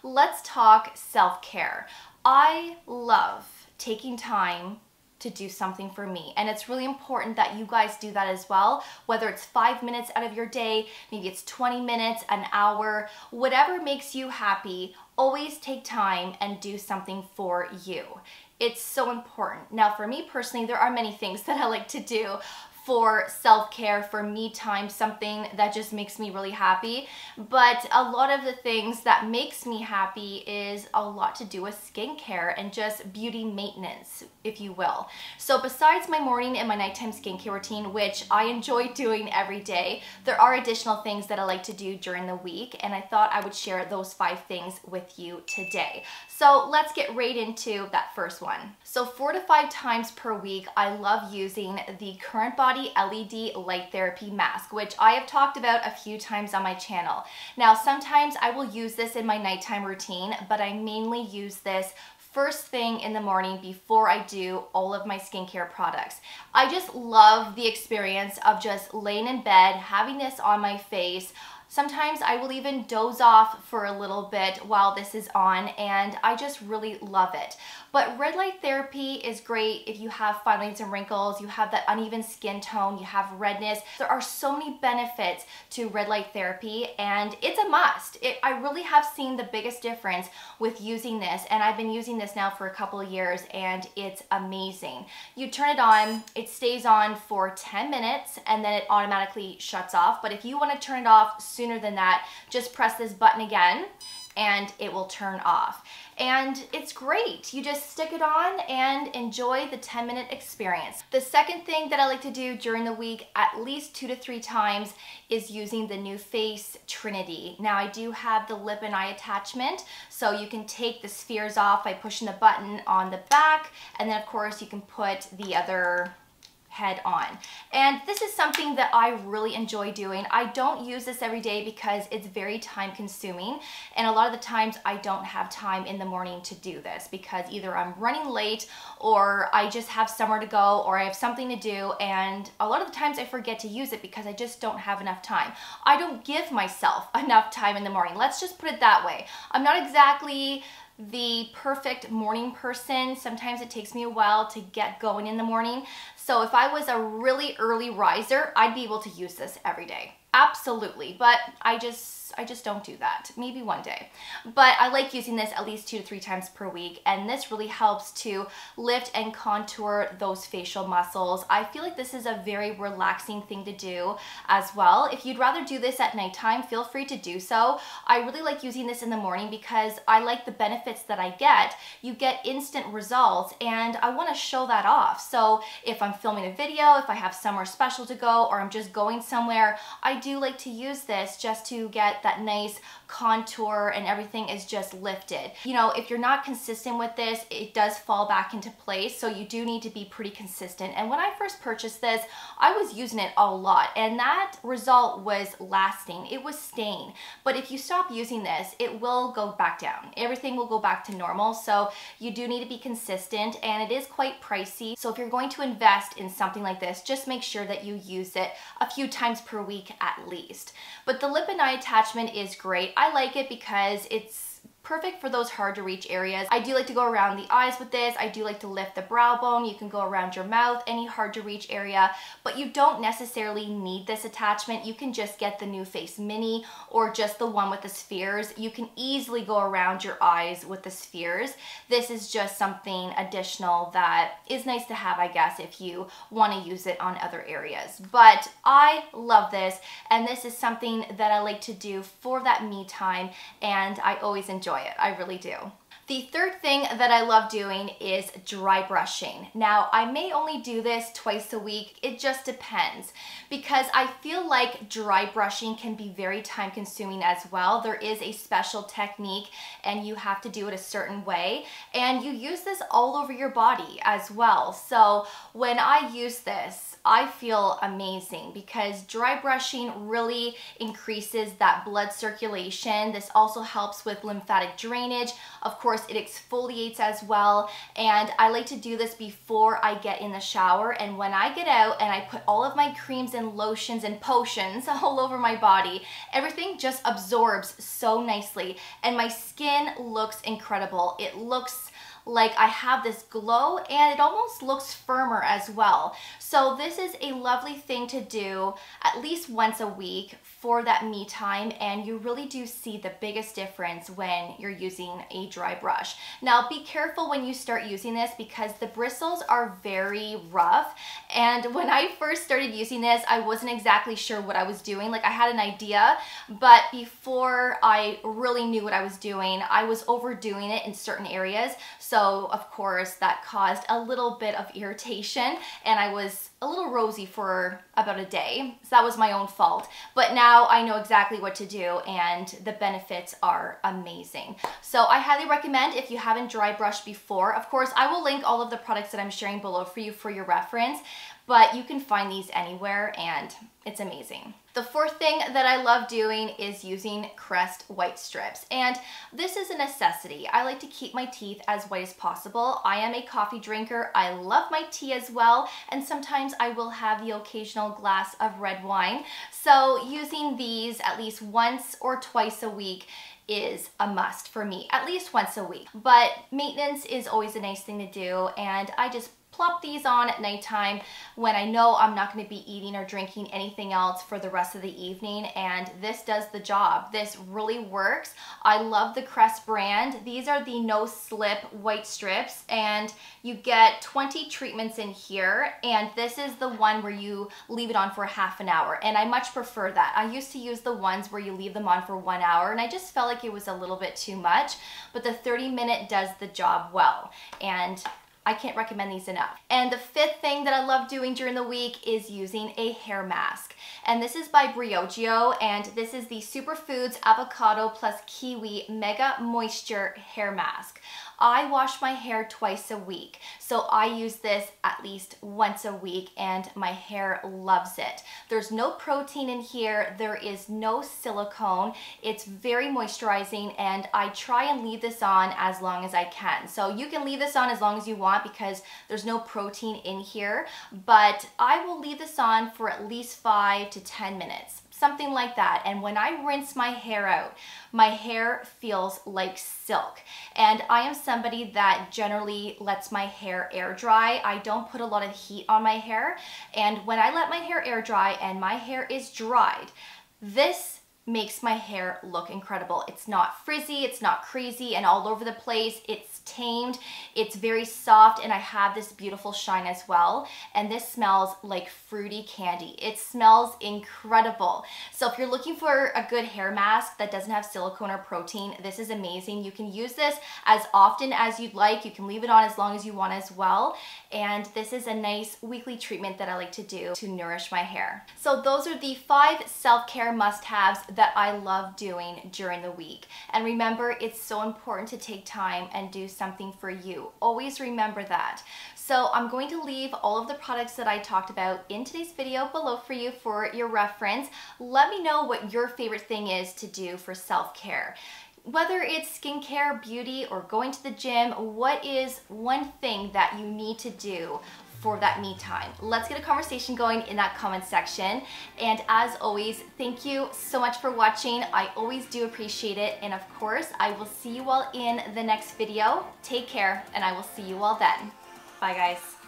let's talk self-care. I love taking time to do something for me, and it's really important that you guys do that as well, whether it's 5 minutes out of your day, maybe it's 20 minutes, an hour, whatever makes you happy. Always take time and do something for you. It's so important. Now for me personally, there are many things that I like to do for self-care, for me time, something that just makes me really happy. But a lot of the things that makes me happy is a lot to do with skincare and just beauty maintenance, if you will. So besides my morning and my nighttime skincare routine, which I enjoy doing every day, there are additional things that I like to do during the week, and I thought I would share those 5 things with you today. So let's get right into that first one. So 4 to 5 times per week, I love using the Current Body LED Light Therapy Mask, which I have talked about a few times on my channel. Now, sometimes I will use this in my nighttime routine, but I mainly use this first thing in the morning before I do all of my skincare products. I just love the experience of just laying in bed, having this on my face. Sometimes I will even doze off for a little bit while this is on, and I just really love it. But red light therapy is great if you have fine lines and wrinkles, you have that uneven skin tone, you have redness. There are so many benefits to red light therapy, and it's a must. I really have seen the biggest difference with using this, and I've been using this now for a couple of years, and it's amazing. You turn it on, it stays on for 10 minutes, and then it automatically shuts off. But if you want to turn it off sooner than that, just press this button again and it will turn off. And it's great. You just stick it on and enjoy the 10-minute experience. The second thing that I like to do during the week, at least 2 to 3 times, is using the new face Trinity. Now I do have the lip and eye attachment, so you can take the spheres off by pushing the button on the back, and then of course you can put the other head on. And this is something that I really enjoy doing. I don't use this every day because it's very time consuming, and a lot of the times I don't have time in the morning to do this because either I'm running late or I just have somewhere to go or I have something to do, and a lot of the times I forget to use it because I just don't have enough time. I don't give myself enough time in the morning. Let's just put it that way. I'm not exactly the perfect morning person. Sometimes it takes me a while to get going in the morning. So if I was a really early riser, I'd be able to use this every day. Absolutely, but I just don't do that. Maybe one day. But I like using this at least 2 to 3 times per week, and this really helps to lift and contour those facial muscles. I feel like this is a very relaxing thing to do as well. If you'd rather do this at nighttime, feel free to do so. I really like using this in the morning because I like the benefits that I get. You get instant results, and I want to show that off. So if I'm filming a video, if I have somewhere special to go, or I'm just going somewhere, I do like to use this just to get that nice contour and everything is just lifted. You know, if you're not consistent with this, it does fall back into place, so you do need to be pretty consistent. And when I first purchased this, I was using it a lot, and that result was lasting. It was staying. But if you stop using this, it will go back down. Everything will go back to normal, so you do need to be consistent, and it is quite pricey. So if you're going to invest in something like this, just make sure that you use it a few times per week at least. But the lip and eye attachment is great. I like it because it's perfect for those hard to reach areas. I do like to go around the eyes with this. I do like to lift the brow bone. You can go around your mouth, any hard to reach area, but you don't necessarily need this attachment. You can just get the new face mini or just the one with the spheres. You can easily go around your eyes with the spheres. This is just something additional that is nice to have, I guess, if you want to use it on other areas. But I love this, and this is something that I like to do for that me time, and I always enjoy it. I really do. The third thing that I love doing is dry brushing. Now, I may only do this twice a week. It just depends, because I feel like dry brushing can be very time consuming as well. There is a special technique and you have to do it a certain way, and you use this all over your body as well. So when I use this, I feel amazing because dry brushing really increases that blood circulation. This also helps with lymphatic drainage. Of course, course, it exfoliates as well. And I like to do this before I get in the shower. And when I get out and I put all of my creams and lotions and potions all over my body, everything just absorbs so nicely. And my skin looks incredible. It looks like I have this glow, and it almost looks firmer as well. So this is a lovely thing to do at least once a week for that me time, and you really do see the biggest difference when you're using a dry brush. Now be careful when you start using this because the bristles are very rough, and when I first started using this, I wasn't exactly sure what I was doing. Like, I had an idea, but before I really knew what I was doing, I was overdoing it in certain areas. So of course that caused a little bit of irritation, and I was a little rosy for about a day. So that was my own fault. But now I know exactly what to do, and the benefits are amazing. So I highly recommend, if you haven't dry brushed before, of course I will link all of the products that I'm sharing below for you for your reference, but you can find these anywhere and it's amazing. The fourth thing that I love doing is using Crest white strips, and this is a necessity. I like to keep my teeth as white as possible. I am a coffee drinker. I love my tea as well, and sometimes I will have the occasional glass of red wine. So using these at least once or twice a week is a must for me, at least once a week. But maintenance is always a nice thing to do, and I just plop these on at nighttime when I know I'm not going to be eating or drinking anything else for the rest of the evening, and this does the job. This really works. I love the Crest brand. These are the no slip white strips, and you get 20 treatments in here, and this is the one where you leave it on for half an hour, and I much prefer that. I used to use the ones where you leave them on for 1 hour, and I just felt like it was a little bit too much, but the 30-minute does the job well, and I can't recommend these enough. And the fifth thing that I love doing during the week is using a hair mask. And this is by Briogeo, and this is the Superfoods Avocado plus Kiwi Mega Moisture Hair Mask. I wash my hair twice a week, so I use this at least once a week, and my hair loves it. There's no protein in here, there is no silicone, it's very moisturizing, and I try and leave this on as long as I can. So you can leave this on as long as you want because there's no protein in here, but I will leave this on for at least 5 to 10 minutes. Something like that. And when I rinse my hair out, my hair feels like silk. And I am somebody that generally lets my hair air dry. I don't put a lot of heat on my hair. And when I let my hair air dry and my hair is dried, this makes my hair look incredible. It's not frizzy, it's not crazy and all over the place. It's tamed, it's very soft, and I have this beautiful shine as well. And this smells like fruity candy. It smells incredible. So if you're looking for a good hair mask that doesn't have silicone or protein, this is amazing. You can use this as often as you'd like. You can leave it on as long as you want as well. And this is a nice weekly treatment that I like to do to nourish my hair. So those are the 5 self-care must-haves that I love doing during the week. And remember, it's so important to take time and do something for you. Always remember that. So I'm going to leave all of the products that I talked about in today's video below for you for your reference. Let me know what your favorite thing is to do for self-care. Whether it's skincare, beauty, or going to the gym, what is one thing that you need to do for that me time? Let's get a conversation going in that comment section. And as always, thank you so much for watching. I always do appreciate it. And of course, I will see you all in the next video. Take care, and I will see you all then. Bye guys.